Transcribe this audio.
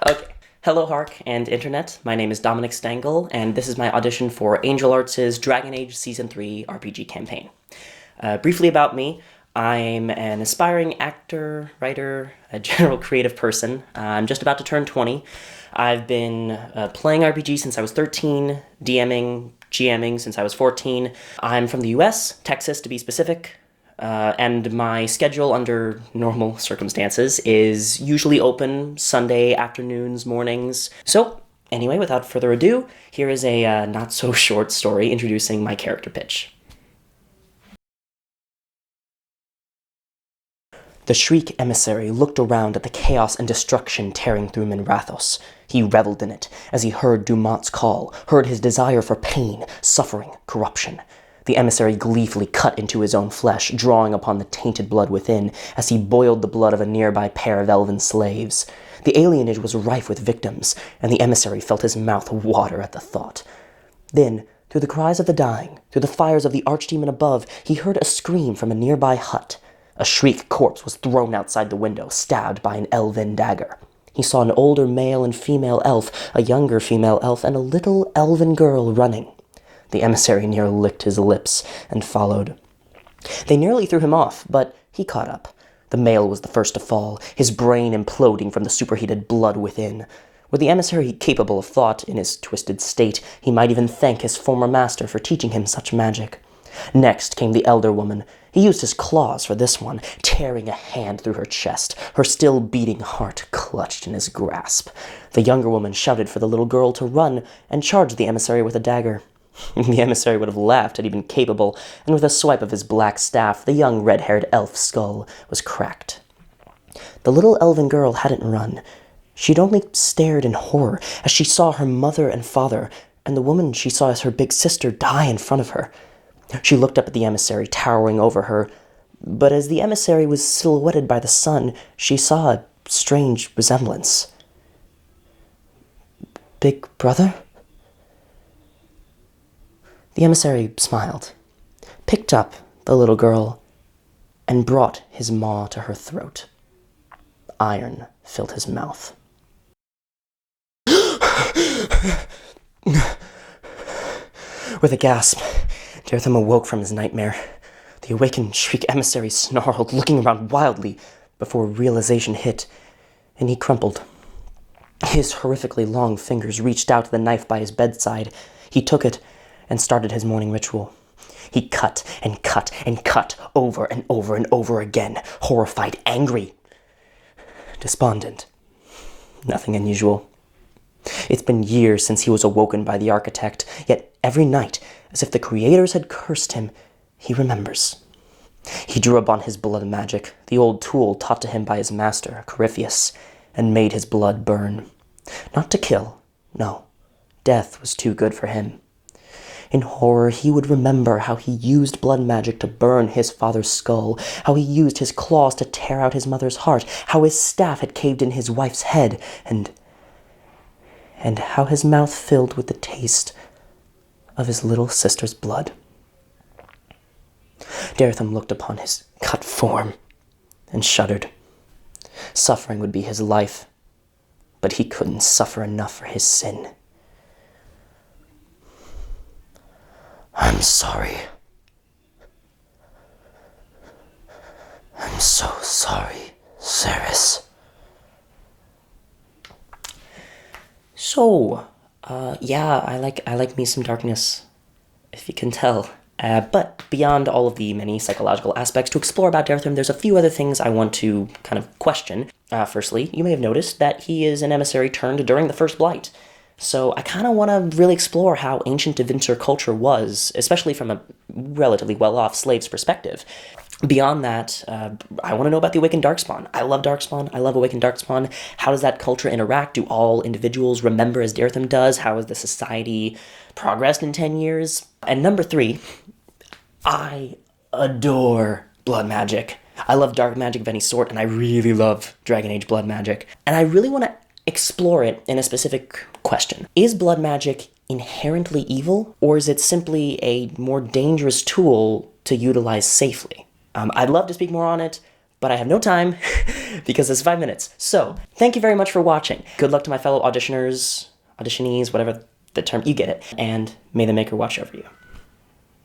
Okay. Hello, Hark and Internet. My name is Dominic Stengel, and this is my audition for Angelarts' Dragon Age Season 3 RPG campaign. Briefly about me, I'm an aspiring actor, writer, a general creative person. I'm just about to turn 20. I've been playing RPG since I was 13, DMing, GMing since I was 14. I'm from the US, Texas to be specific. And my schedule under normal circumstances is usually open Sunday afternoons, mornings. So, anyway, without further ado, here is a not-so-short story introducing my character pitch. The Shriek Emissary looked around at the chaos and destruction tearing through Minrathos. He reveled in it, as he heard Dumont's call, heard his desire for pain, suffering, corruption. The emissary gleefully cut into his own flesh, drawing upon the tainted blood within, as he boiled the blood of a nearby pair of elven slaves. The alienage was rife with victims, and the emissary felt his mouth water at the thought. Then, through the cries of the dying, through the fires of the archdemon above, he heard a scream from a nearby hut. A Shriek corpse was thrown outside the window, stabbed by an elven dagger. He saw an older male and female elf, a younger female elf, and a little elven girl running. The emissary nearly licked his lips and followed. They nearly threw him off, but he caught up. The male was the first to fall, his brain imploding from the superheated blood within. Were the emissary capable of thought, in his twisted state, he might even thank his former master for teaching him such magic. Next came the elder woman. He used his claws for this one, tearing a hand through her chest, her still beating heart clutched in his grasp. The younger woman shouted for the little girl to run and charged the emissary with a dagger. The emissary would have laughed had he been capable, and with a swipe of his black staff, the young red-haired elf skull was cracked. The little elven girl hadn't run. She'd only stared in horror as she saw her mother and father, and the woman she saw as her big sister die in front of her. She looked up at the emissary towering over her, but as the emissary was silhouetted by the sun, she saw a strange resemblance. Big brother? The emissary smiled, picked up the little girl, and brought his maw to her throat. Iron filled his mouth. With a gasp, Daertham awoke from his nightmare. The Awakened Shriek Emissary snarled, looking around wildly before realization hit, and he crumpled. His horrifically long fingers reached out to the knife by his bedside. He took it and started his morning ritual. He cut and cut and cut over and over and over again, horrified, angry, despondent. Nothing unusual. It's been years since he was awoken by the architect, yet every night, as if the creators had cursed him, he remembers. He drew upon his blood magic, the old tool taught to him by his master, Corypheus, and made his blood burn. Not to kill, no. Death was too good for him. In horror, he would remember how he used blood magic to burn his father's skull, how he used his claws to tear out his mother's heart, how his staff had caved in his wife's head, and how his mouth filled with the taste of his little sister's blood. Daertham looked upon his cut form and shuddered. Suffering would be his life, but he couldn't suffer enough for his sin. I'm sorry. I'm so sorry, Ceres. So, I like me some darkness, if you can tell. But beyond all of the many psychological aspects to explore about Daertham, there's a few other things I want to kind of question. Firstly, you may have noticed that he is an emissary turned during the First Blight. So I kind of want to really explore how ancient Devinter culture was, especially from a relatively well-off slave's perspective. Beyond that, I want to know about the Awakened Darkspawn. I love Darkspawn. I love Awakened Darkspawn. How does that culture interact? Do all individuals remember as Daertham does? How has the society progressed in 10 years? And number 3, I adore blood magic. I love dark magic of any sort, and I really love Dragon Age blood magic. And I really want to explore it in a specific question. Is blood magic inherently evil, or is it simply a more dangerous tool to utilize safely? I'd love to speak more on it, but I have no time, because it's 5 minutes. So, thank you very much for watching. Good luck to my fellow auditioners, auditionees, whatever the term, you get it. And may the Maker watch over you.